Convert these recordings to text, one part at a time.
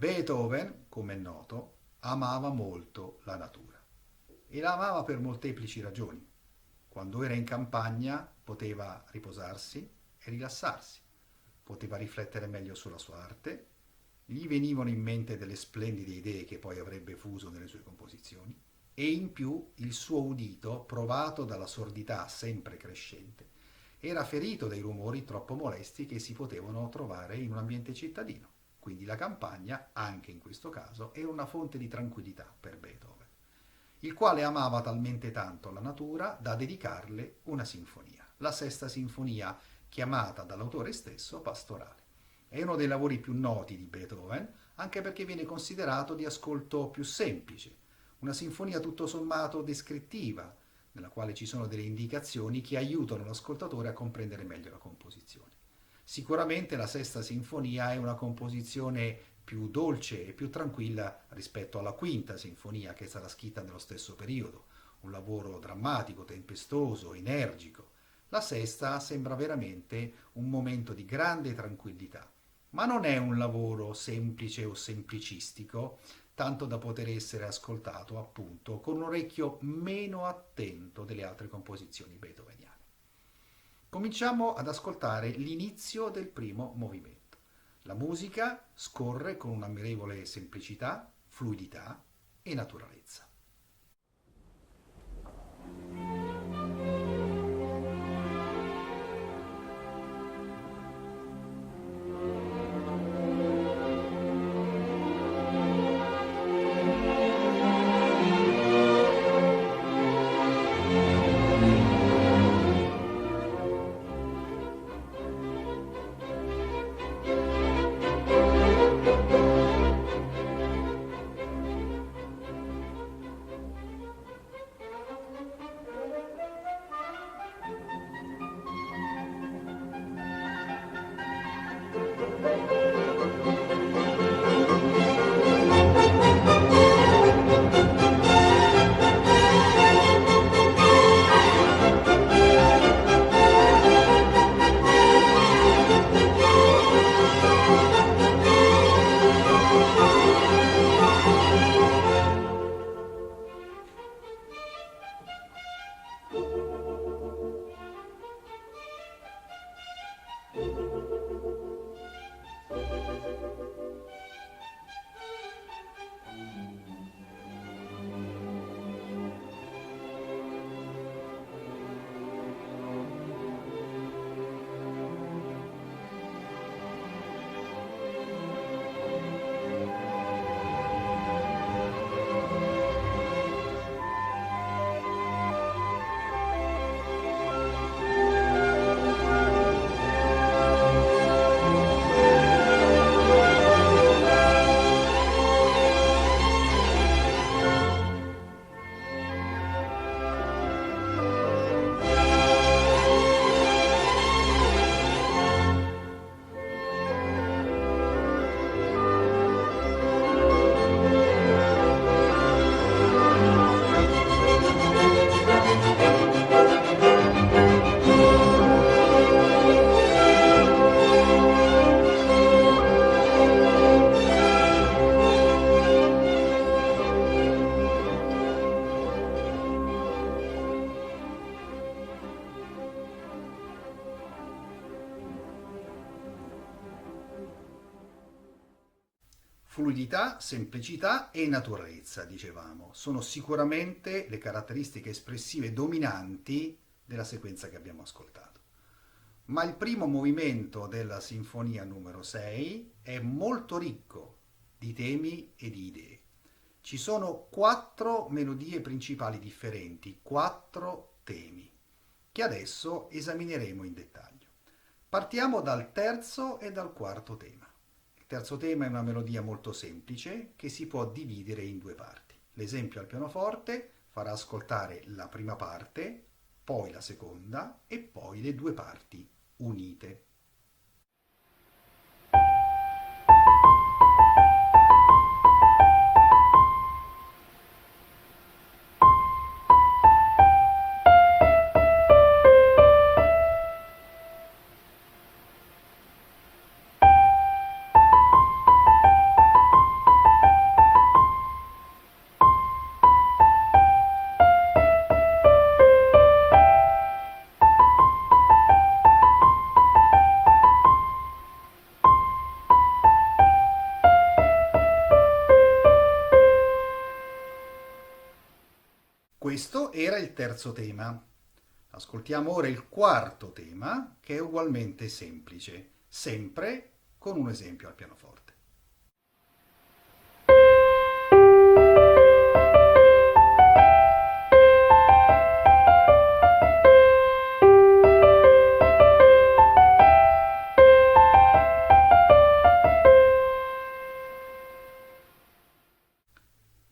Beethoven, come è noto, amava molto la natura e la amava per molteplici ragioni. Quando era in campagna poteva riposarsi e rilassarsi, poteva riflettere meglio sulla sua arte, gli venivano in mente delle splendide idee che poi avrebbe fuso nelle sue composizioni e in più il suo udito, provato dalla sordità sempre crescente, era ferito dai rumori troppo molesti che si potevano trovare in un ambiente cittadino. Quindi la campagna, anche in questo caso, era una fonte di tranquillità per Beethoven, il quale amava talmente tanto la natura da dedicarle una sinfonia, la sesta sinfonia, chiamata dall'autore stesso Pastorale. È uno dei lavori più noti di Beethoven, anche perché viene considerato di ascolto più semplice, una sinfonia tutto sommato descrittiva, nella quale ci sono delle indicazioni che aiutano l'ascoltatore a comprendere meglio la composizione. Sicuramente la sesta sinfonia è una composizione più dolce e più tranquilla rispetto alla quinta sinfonia che sarà scritta nello stesso periodo, un lavoro drammatico, tempestoso, energico. La sesta sembra veramente un momento di grande tranquillità, ma non è un lavoro semplice o semplicistico, tanto da poter essere ascoltato appunto con un orecchio meno attento delle altre composizioni beethoveniane. Cominciamo ad ascoltare l'inizio del primo movimento. La musica scorre con un'ammirevole semplicità, fluidità e naturalezza. Fluidità, semplicità e naturalezza, dicevamo, sono sicuramente le caratteristiche espressive dominanti della sequenza che abbiamo ascoltato. Ma il primo movimento della sinfonia numero 6 è molto ricco di temi e di idee. Ci sono quattro melodie principali differenti, quattro temi, che adesso esamineremo in dettaglio. Partiamo dal terzo e dal quarto tema. Il terzo tema è una melodia molto semplice che si può dividere in due parti. L'esempio al pianoforte farà ascoltare la prima parte, poi la seconda e poi le due parti unite. era il terzo tema. Ascoltiamo ora il quarto tema, che è ugualmente semplice, sempre con un esempio al pianoforte.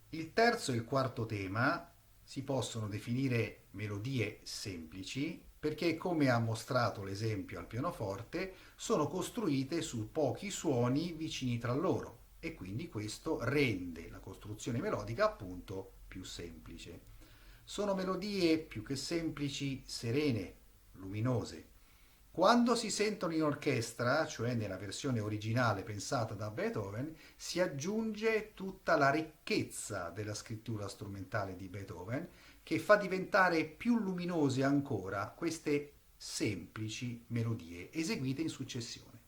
Il terzo e il quarto tema si possono definire melodie semplici perché, come ha mostrato l'esempio al pianoforte, sono costruite su pochi suoni vicini tra loro e quindi questo rende la costruzione melodica appunto più semplice. Sono melodie più che semplici, serene, luminose. Quando si sentono in orchestra, cioè nella versione originale pensata da Beethoven, si aggiunge tutta la ricchezza della scrittura strumentale di Beethoven che fa diventare più luminose ancora queste semplici melodie eseguite in successione.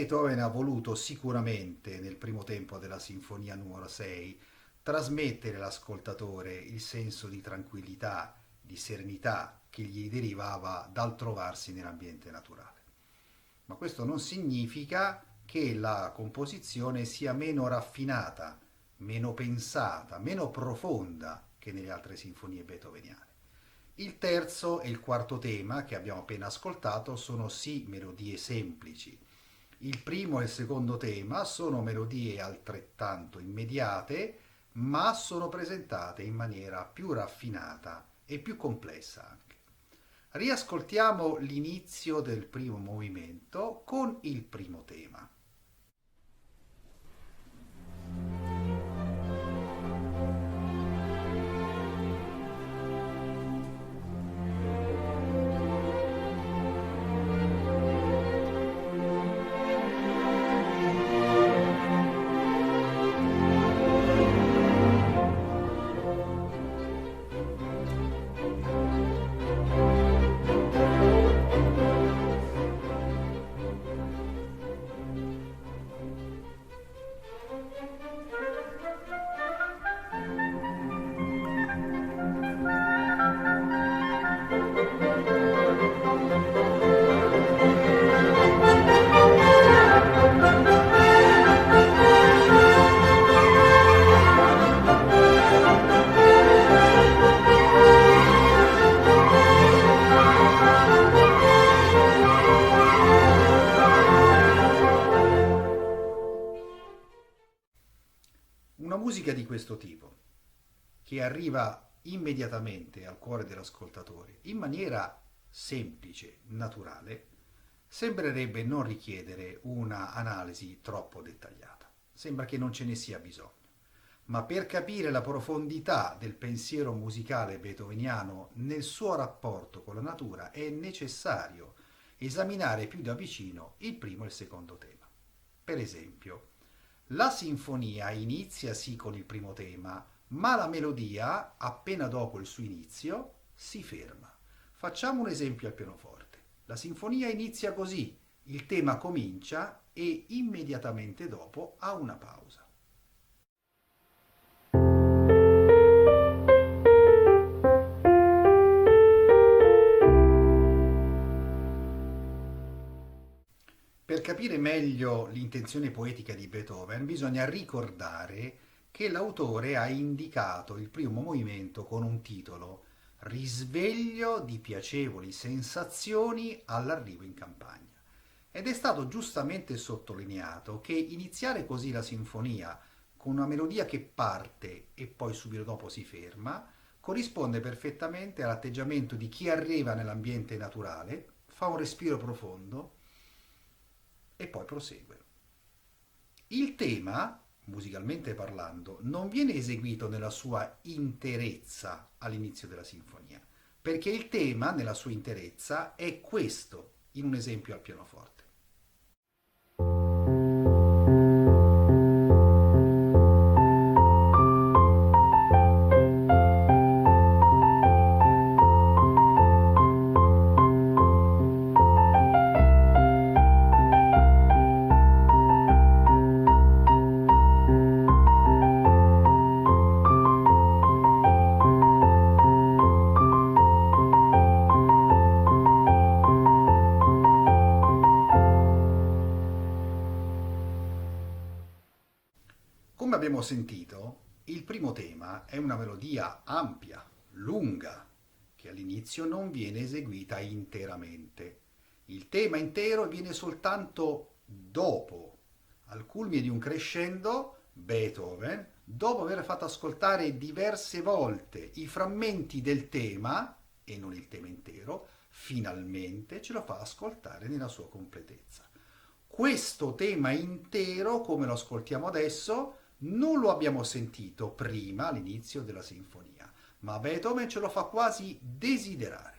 Beethoven ha voluto sicuramente nel primo tempo della Sinfonia numero 6 trasmettere all'ascoltatore il senso di tranquillità, di serenità che gli derivava dal trovarsi nell'ambiente naturale. Ma questo non significa che la composizione sia meno raffinata, meno pensata, meno profonda che nelle altre sinfonie beethoveniane. Il terzo e il quarto tema che abbiamo appena ascoltato sono sì melodie semplici. Il primo e il secondo tema sono melodie altrettanto immediate, ma sono presentate in maniera più raffinata e più complessa anche. Riascoltiamo l'inizio del primo movimento con il primo tema. Una musica di questo tipo, che arriva immediatamente al cuore dell'ascoltatore in maniera semplice, naturale, sembrerebbe non richiedere una analisi troppo dettagliata. Sembra che non ce ne sia bisogno. Ma per capire la profondità del pensiero musicale beethoveniano nel suo rapporto con la natura è necessario esaminare più da vicino il primo e il secondo tema. Per esempio, la sinfonia inizia sì con il primo tema, ma la melodia, appena dopo il suo inizio, si ferma. Facciamo un esempio al pianoforte. La sinfonia inizia così, il tema comincia e immediatamente dopo ha una pausa. Per capire meglio l'intenzione poetica di Beethoven bisogna ricordare che l'autore ha indicato il primo movimento con un titolo Risveglio di piacevoli sensazioni all'arrivo in campagna. Ed è stato giustamente sottolineato che iniziare così la sinfonia con una melodia che parte e poi subito dopo si ferma corrisponde perfettamente all'atteggiamento di chi arriva nell'ambiente naturale, fa un respiro profondo e poi prosegue. Il tema, musicalmente parlando, non viene eseguito nella sua interezza all'inizio della sinfonia, perché il tema nella sua interezza è questo, in un esempio al pianoforte. Come abbiamo sentito, il primo tema è una melodia ampia, lunga, che all'inizio non viene eseguita interamente. Il tema intero viene soltanto dopo, al culmine di un crescendo, Beethoven, dopo aver fatto ascoltare diverse volte i frammenti del tema, e non il tema intero, finalmente ce lo fa ascoltare nella sua completezza. Questo tema intero, come lo ascoltiamo adesso, non lo abbiamo sentito prima all'inizio della sinfonia, ma Beethoven ce lo fa quasi desiderare.